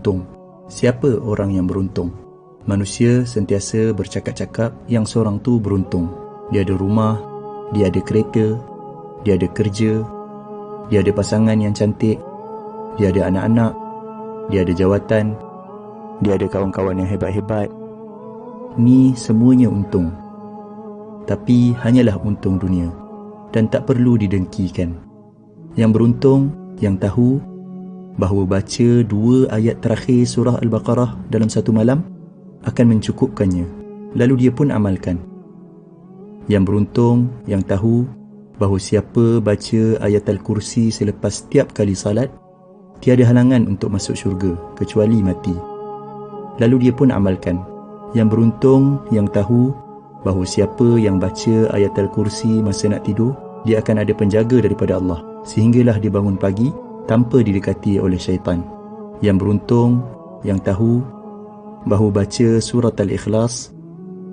beruntung. Siapa orang yang beruntung? Manusia sentiasa bercakap-cakap yang seorang tu beruntung. Dia ada rumah, dia ada kereta, dia ada kerja, dia ada pasangan yang cantik, dia ada anak-anak, dia ada jawatan, dia ada kawan-kawan yang hebat-hebat. Ni semuanya untung. Tapi hanyalah untung dunia dan tak perlu didengkikan. Yang beruntung yang tahu bahawa baca 2 ayat terakhir surah Al-Baqarah dalam satu malam akan mencukupkannya, lalu dia pun amalkan. Yang beruntung yang tahu bahawa siapa baca ayat Al-Kursi selepas setiap kali salat, tiada halangan untuk masuk syurga kecuali mati, lalu dia pun amalkan. Yang beruntung yang tahu bahawa siapa yang baca ayat Al-Kursi masa nak tidur, dia akan ada penjaga daripada Allah sehinggalah dia bangun pagi tanpa didekati oleh syaitan. Yang beruntung yang tahu bahawa baca surat Al-Ikhlas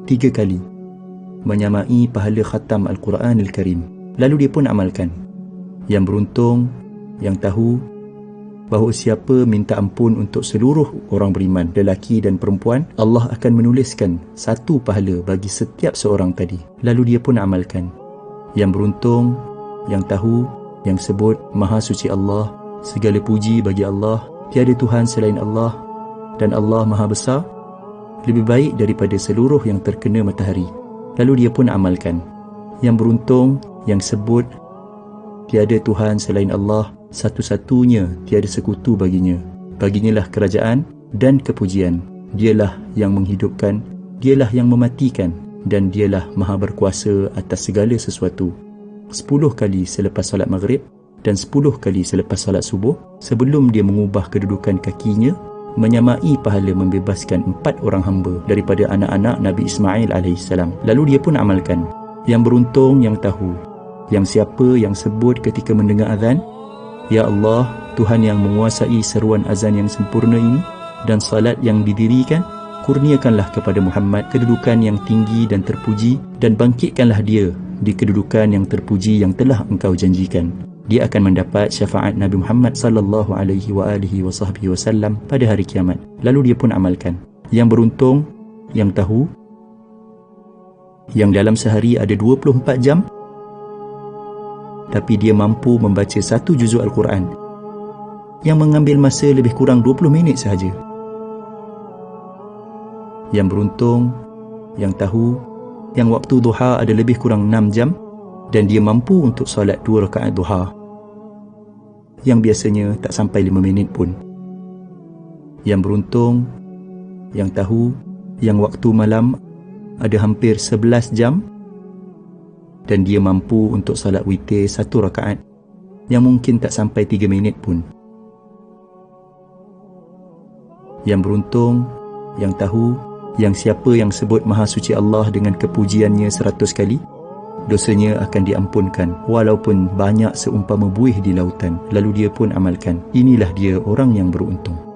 3 kali menyamai pahala khatam Al-Quran Al-Karim, lalu dia pun amalkan. Yang beruntung yang tahu bahawa siapa minta ampun untuk seluruh orang beriman, lelaki dan perempuan, Allah akan menuliskan 1 pahala bagi setiap seorang tadi, lalu dia pun amalkan. Yang beruntung yang tahu, yang sebut Maha Suci Allah, segala puji bagi Allah, tiada Tuhan selain Allah, dan Allah Maha Besar, lebih baik daripada seluruh yang terkena matahari, lalu dia pun amalkan. Yang beruntung yang sebut tiada Tuhan selain Allah, satu-satunya, tiada sekutu baginya. Baginya lah kerajaan dan kepujian. Dialah yang menghidupkan, dialah yang mematikan, dan dialah maha berkuasa atas segala sesuatu. 10 kali selepas salat maghrib dan 10 kali selepas salat subuh, sebelum dia mengubah kedudukan kakinya, menyamai pahala membebaskan 4 orang hamba daripada anak-anak Nabi Ismail AS. Lalu dia pun amalkan. Yang beruntung yang tahu, yang siapa yang sebut ketika mendengar azan, Ya Allah, Tuhan yang menguasai seruan azan yang sempurna ini dan salat yang didirikan, kurniakanlah kepada Muhammad kedudukan yang tinggi dan terpuji, dan bangkitkanlah dia di kedudukan yang terpuji yang telah engkau janjikan. Dia akan mendapat syafaat Nabi Muhammad sallallahu alaihi wasallam pada hari kiamat. Lalu dia pun amalkan. Yang beruntung yang tahu, yang dalam sehari ada 24 jam, tapi dia mampu membaca 1 juzuk Al-Quran yang mengambil masa lebih kurang 20 minit sahaja. Yang beruntung yang tahu yang waktu duha ada lebih kurang 6 jam dan dia mampu untuk solat 2 rakaat duha yang biasanya tak sampai 5 minit pun. Yang beruntung yang tahu yang waktu malam ada hampir 11 jam dan dia mampu untuk salat witir 1 rakaat yang mungkin tak sampai 3 minit pun. Yang beruntung yang tahu yang siapa yang sebut Maha Suci Allah dengan kepujiannya 100 kali, dosanya akan diampunkan walaupun banyak seumpama buih di lautan, lalu dia pun amalkan. Inilah dia orang yang beruntung.